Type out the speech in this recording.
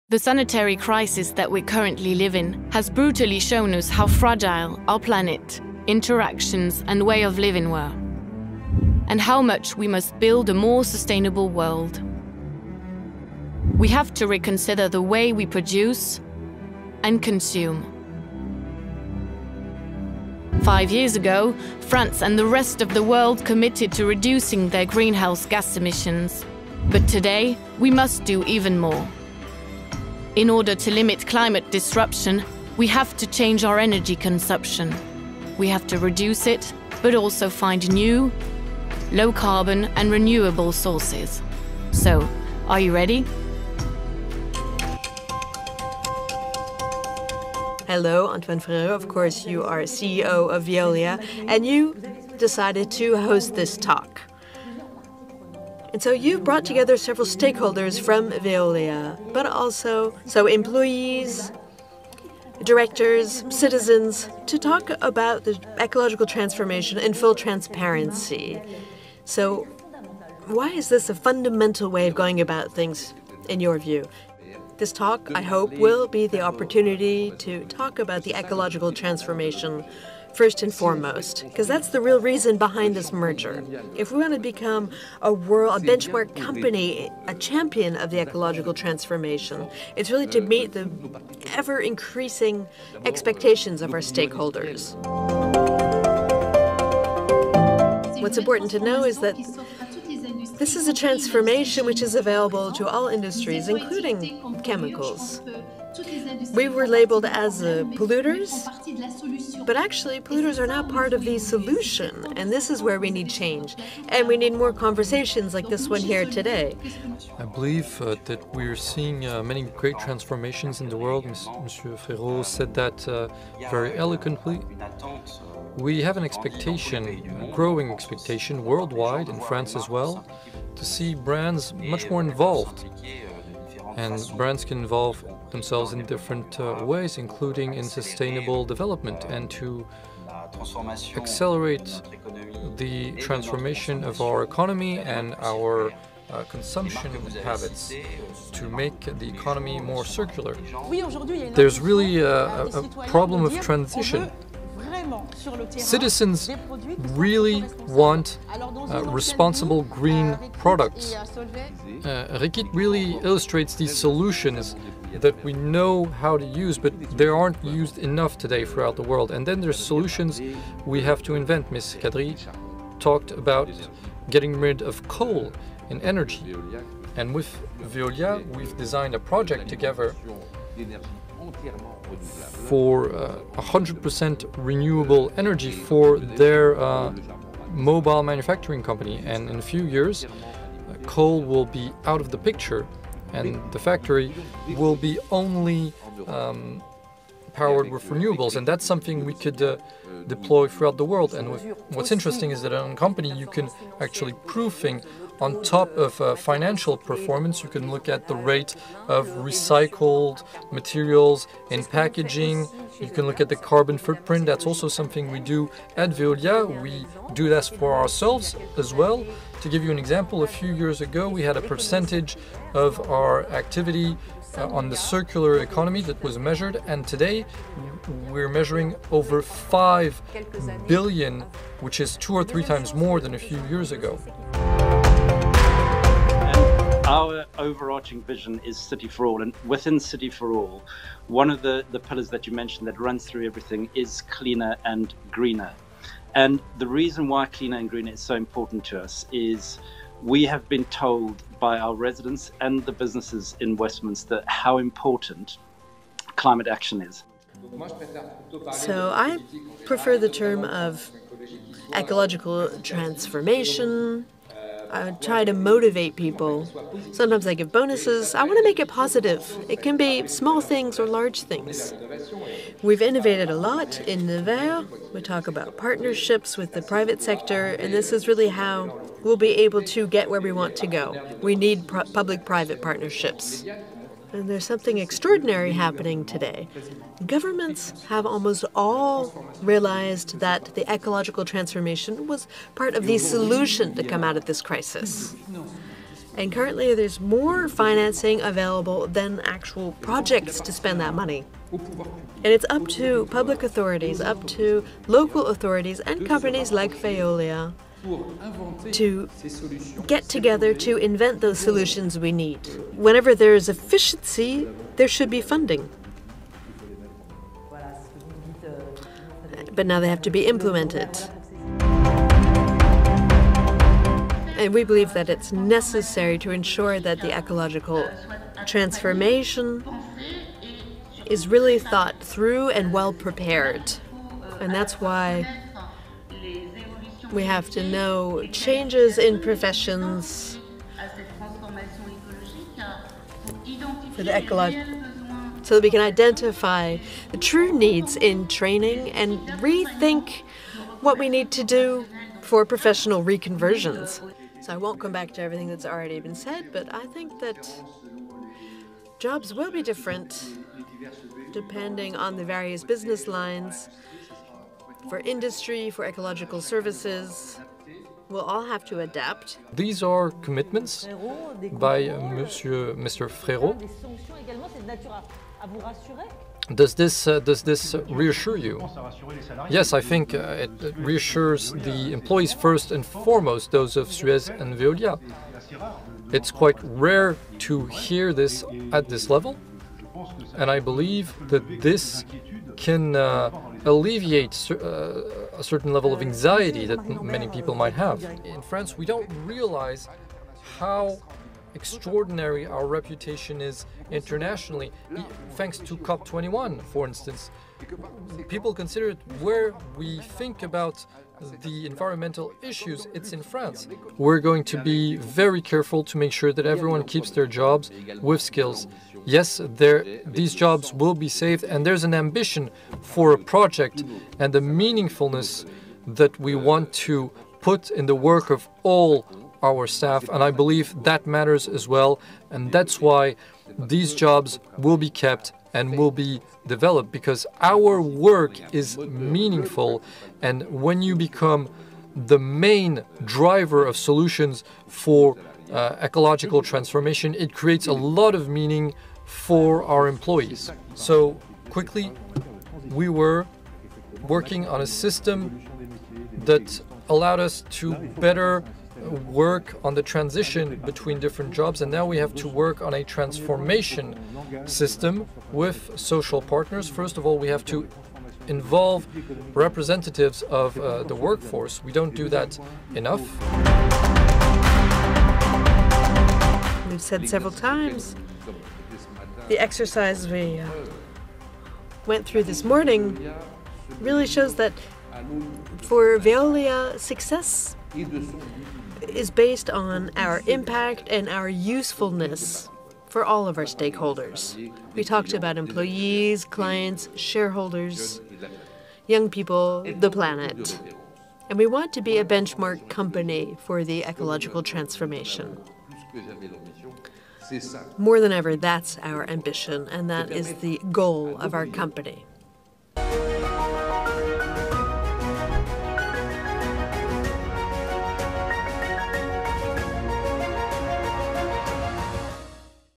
The sanitary crisis that we currently live in has brutally shown us how fragile our planet, interactions and way of living were, and how much we must build a more sustainable world. We have to reconsider the way we produce and consume. 5 years ago, France and the rest of the world committed to reducing their greenhouse gas emissions. But today, we must do even more. In order to limit climate disruption, we have to change our energy consumption. We have to reduce it, but also find new, low-carbon and renewable sources. So, are you ready? Hello, Antoine Frérot. Of course, you are CEO of Veolia, and you decided to host this talk. And so you've brought together several stakeholders from Veolia, but also employees, directors, citizens, to talk about the ecological transformation in full transparency. So why is this a fundamental way of going about things, in your view? This talk, I hope, will be the opportunity to talk about the ecological transformation first and foremost, because that's the real reason behind this merger. If we want to become a benchmark company, a champion of the ecological transformation, it's really to meet the ever-increasing expectations of our stakeholders. What's important to know is that this is a transformation which is available to all industries, including chemicals. We were labeled as polluters, but actually polluters are now part of the solution, and this is where we need change. And we need more conversations like this one here today. I believe that we're seeing many great transformations in the world. Monsieur Frérot said that very eloquently. We have an expectation, a growing expectation worldwide, in France as well, to see brands much more involved. And brands can involve themselves in different ways, including in sustainable development, and to accelerate the transformation of our economy and our consumption habits to make the economy more circular. There's really a problem of transition. Citizens really want responsible green products. Rekit really illustrates these solutions that we know how to use, but they aren't used enough today throughout the world. And then there's solutions we have to invent. Ms. Kadri talked about getting rid of coal in energy. And with Veolia, we've designed a project together for 100% renewable energy for their mobile manufacturing company. And in a few years, coal will be out of the picture, and the factory will be only powered with renewables, and that's something we could deploy throughout the world. And what's interesting is that in a company you can actually prove things on top of financial performance. You can look at the rate of recycled materials in packaging. You can look at the carbon footprint. That's also something we do at Veolia. We do that for ourselves as well. To give you an example, a few years ago we had a percentage of our activity on the circular economy that was measured, and today we're measuring over 5 billion, which is 2 or 3 times more than a few years ago. Our overarching vision is City for All, and within City for All, one of the pillars that you mentioned that runs through everything is cleaner and greener. And the reason why cleaner and greener is so important to us is we have been told by our residents and the businesses in Westminster how important climate action is. So I prefer the term of ecological transformation, I try to motivate people. Sometimes I give bonuses. I want to make it positive. It can be small things or large things. We've innovated a lot in Nevers. We talk about partnerships with the private sector, and this is really how we'll be able to get where we want to go. We need public-private partnerships. And there's something extraordinary happening today. Governments have almost all realized that the ecological transformation was part of the solution to come out of this crisis. And currently there's more financing available than actual projects to spend that money. And it's up to public authorities, up to local authorities and companies like Veolia to get together to invent those solutions we need. Whenever there is efficiency, there should be funding. But now they have to be implemented. And we believe that it's necessary to ensure that the ecological transformation is really thought through and well prepared. And that's why we have to know changes in professions for the ecological, so that we can identify the true needs in training and rethink what we need to do for professional reconversions. So I won't come back to everything that's already been said, but I think that jobs will be different depending on the various business lines. For industry, for ecological services, we'll all have to adapt. These are commitments by Mr. Frérot. Does this reassure you? Yes, I think it reassures the employees first and foremost, those of Suez and Veolia. It's quite rare to hear this at this level, and I believe that this can alleviate a certain level of anxiety that many people might have. In France, we don't realize how extraordinary our reputation is internationally, thanks to COP21, for instance. People consider it where we think about the environmental issues, it's in France. We're going to be very careful to make sure that everyone keeps their jobs with skills. Yes, these jobs will be saved, and there's an ambition for a project and the meaningfulness that we want to put in the work of all our staff, and I believe that matters as well, and that's why these jobs will be kept and will be developed, because our work is meaningful, and when you become the main driver of solutions for ecological transformation, it creates a lot of meaning for our employees. So quickly, we were working on a system that allowed us to better work on the transition between different jobs, and now we have to work on a transformation system with social partners. First of all, we have to involve representatives of the workforce. We don't do that enough. We've said several times, the exercise we went through this morning really shows that for Veolia, success is based on our impact and our usefulness for all of our stakeholders. We talked about employees, clients, shareholders, young people, the planet. And we want to be a benchmark company for the ecological transformation. More than ever, that's our ambition, and that is the goal of our company.